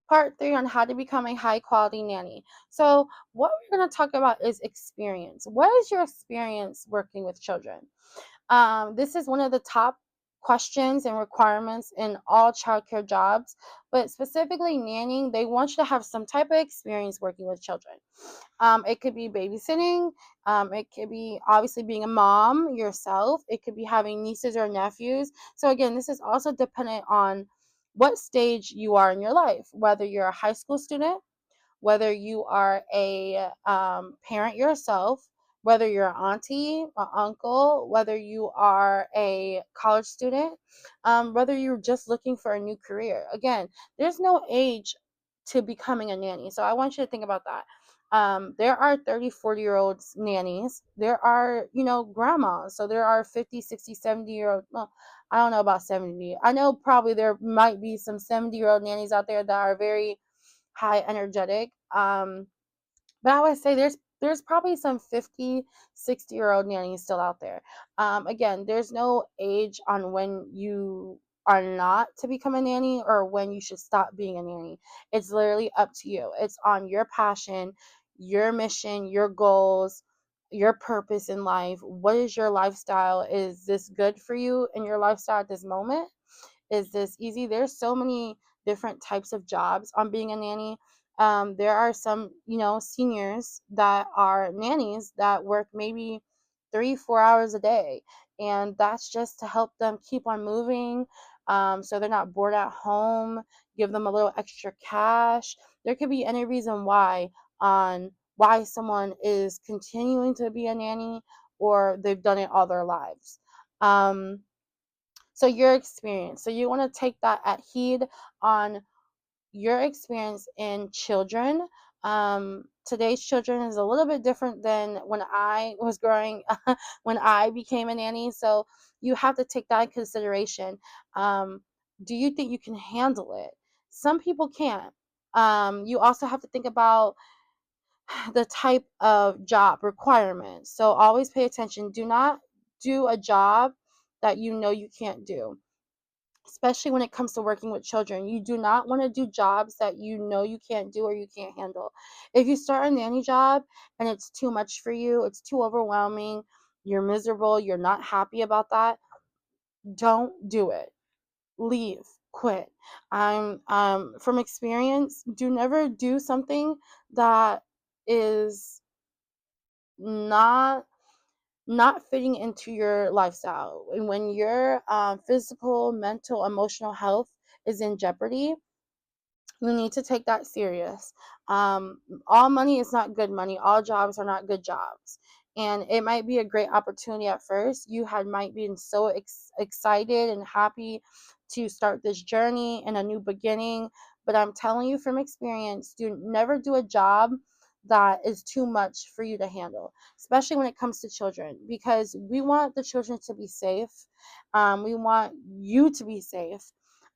Part three on how to become a high quality nanny. So, what we're going to talk about is experience. What is your experience working with children? This is one of the top questions and requirements in all childcare jobs, but specifically nannying, they want you to have some type of experience working with children. It could be babysitting. It could be obviously being a mom yourself. It could be having nieces or nephews. So, again, this is also dependent on what stage you are in your life, whether you're a high school student, whether you are a parent yourself, whether you're an auntie, an uncle, whether you are a college student, whether you're just looking for a new career. Again, there's no age to becoming a nanny. So I want you to think about that. There are 30, 40-year-olds nannies. There are, grandmas. So there are 50, 60, 70-year-old. Well, I don't know about 70. I know probably there might be some 70-year-old nannies out there that are very high energetic. But I would say there's probably some 50, 60-year-old nannies still out there. Again, there's no age on when you are not to become a nanny or when you should stop being a nanny. It's literally up to you. It's on your passion, your mission, your goals, your purpose in life. What is your lifestyle? Is this good for you in your lifestyle at this moment? Is this easy? There's so many different types of jobs on being a nanny. There are some, seniors that are nannies that work maybe 3, 4 hours a day, and that's just to help them keep on moving, so they're not bored at home. Give them a little extra cash. There could be any reason why someone is continuing to be a nanny or they've done it all their lives. So your experience. So you want to take that at heed on your experience in children. Today's children is a little bit different than when I was growing, when I became a nanny. So you have to take that in consideration. Um, do you think you can handle it? Some people can't. You also have to think about the type of job requirements. So always pay attention. Do not do a job that you know you can't do, especially when it comes to working with children. You do not want to do jobs that you know you can't do or you can't handle. If you start a nanny job and it's too much for you, it's too overwhelming, you're miserable, you're not happy about that, don't do it. Leave, quit. I'm from experience, do never do something that is not fitting into your lifestyle. And when your physical, mental, emotional health is in jeopardy, you need to take that serious. All money is not good money. All jobs are not good jobs. And it might be a great opportunity at first. You had might be so excited and happy to start this journey and a new beginning. But I'm telling you from experience, never do a job that is too much for you to handle, especially when it comes to children, because we want the children to be safe. We want you to be safe.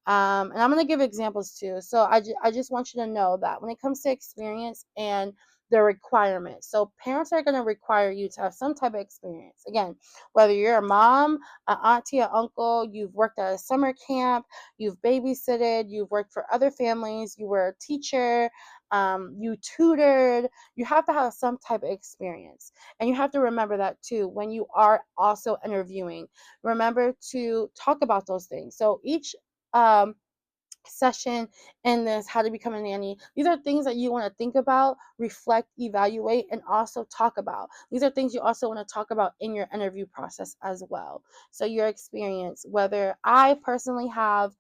And I'm going to give examples too. So I just want you to know that when it comes to experience and the requirements, so parents are going to require you to have some type of experience. Again, whether you're a mom, an auntie, an uncle, you've worked at a summer camp, you've babysitted, you've worked for other families, you were a teacher, you tutored, you have to have some type of experience. And you have to remember that too when you are also interviewing. Remember to talk about those things. So each um, session in this how to become a nanny, these are things that you want to think about, reflect, evaluate, and also talk about. These are things you also want to talk about in your interview process as well. So your experience, whether I personally have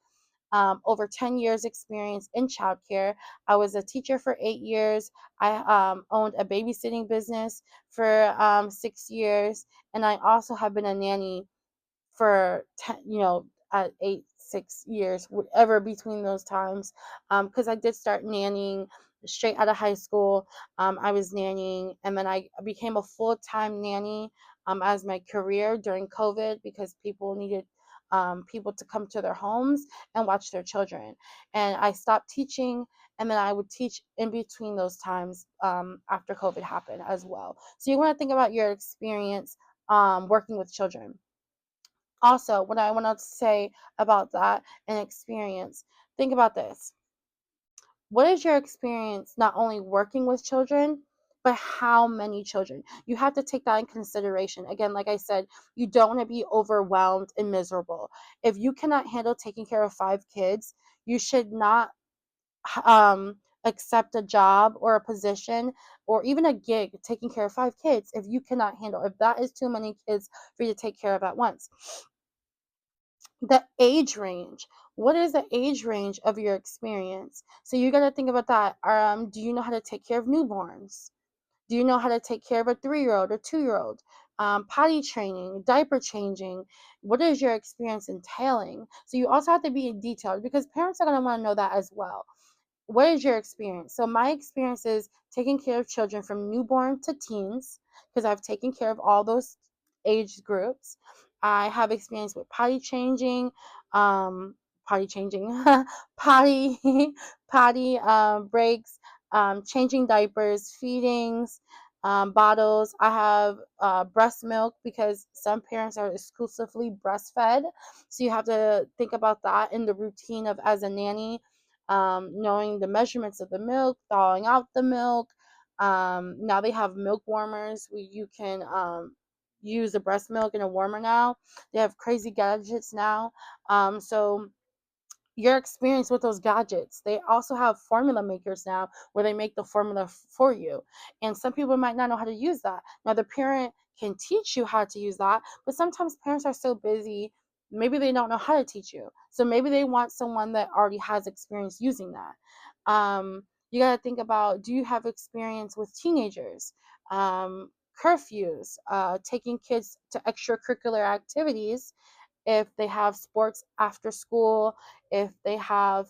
over 10 years experience in childcare. I was a teacher for 8 years. I owned a babysitting business for 6 years, and I also have been a nanny for 10, 8, 6 years, whatever between those times, because I did start nannying straight out of high school. I was nannying, and then I became a full-time nanny as my career during COVID because people needed people to come to their homes and watch their children. And I stopped teaching, and then I would teach in between those times after COVID happened as well. So you want to think about your experience working with children. Also, what I want to say about that and experience, think about this. What is your experience not only working with children, but how many children? You have to take that in consideration. Again, like I said, you don't want to be overwhelmed and miserable. If you cannot handle taking care of 5 kids, you should not accept a job or a position or even a gig taking care of 5 kids if you cannot handle, if that is too many kids for you to take care of at once. The age range. What is the age range of your experience? So you got to think about that. Do you know how to take care of newborns? Do you know how to take care of a 3-year-old or 2-year-old? Potty training, diaper changing. What is your experience entailing? So you also have to be detailed because parents are going to want to know that as well. What is your experience? So my experience is taking care of children from newborn to teens because I've taken care of all those age groups. I have experience with um, potty changing, potty, potty breaks, changing diapers, feedings, bottles. I have breast milk because some parents are exclusively breastfed. So you have to think about that in the routine of as a nanny, knowing the measurements of the milk, thawing out the milk. Now they have milk warmers where you can use the breast milk in a warmer now. They have crazy gadgets now. So your experience with those gadgets. They also have formula makers now where they make the formula for you. And some people might not know how to use that. Now, the parent can teach you how to use that, but sometimes parents are so busy, maybe they don't know how to teach you. So maybe they want someone that already has experience using that. You got to think about, do you have experience with teenagers? Curfews, taking kids to extracurricular activities if they have sports after school, if they have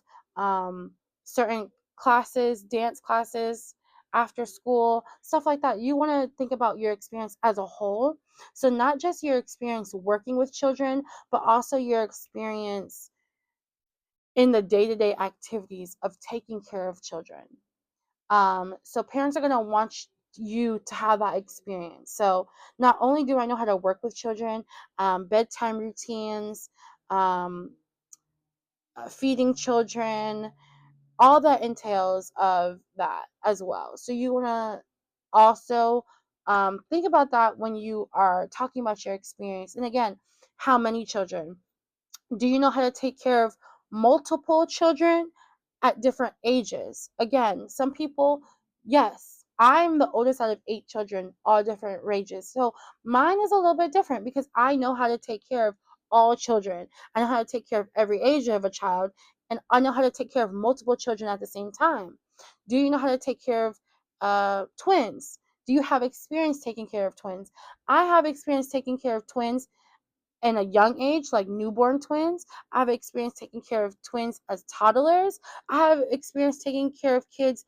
certain classes, dance classes after school, stuff like that. You want to think about your experience as a whole. So, not just your experience working with children, but also your experience in the day to day activities of taking care of children. So parents are going to want you to have that experience. So not only do I know how to work with children, bedtime routines, um, feeding children, all that entails of that as well. So you want to also think about that when you are talking about your experience. And again, how many children? Do you know how to take care of multiple children at different ages? Again, some people, yes, I'm the oldest out of 8 children, all different ages. So mine is a little bit different because I know how to take care of all children. I know how to take care of every age of a child, and I know how to take care of multiple children at the same time. Do you know how to take care of twins? Do you have experience taking care of twins? I have experience taking care of twins in a young age, like newborn twins. I have experience taking care of twins as toddlers. I have experience taking care of kids,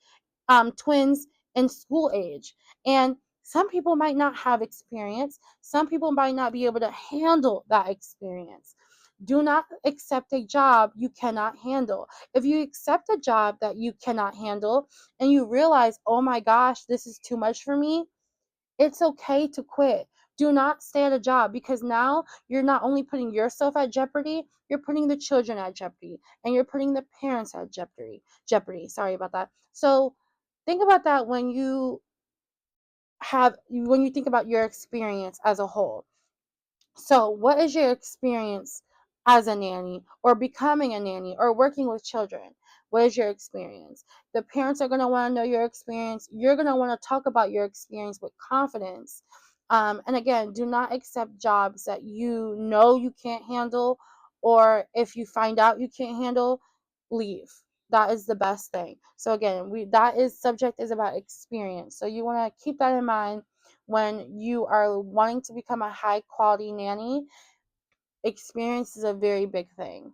twins in school age. And some people might not have experience. Some people might not be able to handle that experience. Do not accept a job you cannot handle. If you accept a job that you cannot handle and you realize, oh my gosh, this is too much for me, it's okay to quit. Do not stay at a job because now you're not only putting yourself at jeopardy, you're putting the children at jeopardy and you're putting the parents at jeopardy. Jeopardy. Sorry about that. So think about that when you think about your experience as a whole. So, what is your experience as a nanny or becoming a nanny or working with children? What is your experience? The parents are going to want to know your experience. You're going to want to talk about your experience with confidence. And again, do not accept jobs that you know you can't handle, or if you find out you can't handle, leave. That is the best thing. So again, we that is subject is about experience. So you want to keep that in mind when you are wanting to become a high quality nanny. Experience is a very big thing.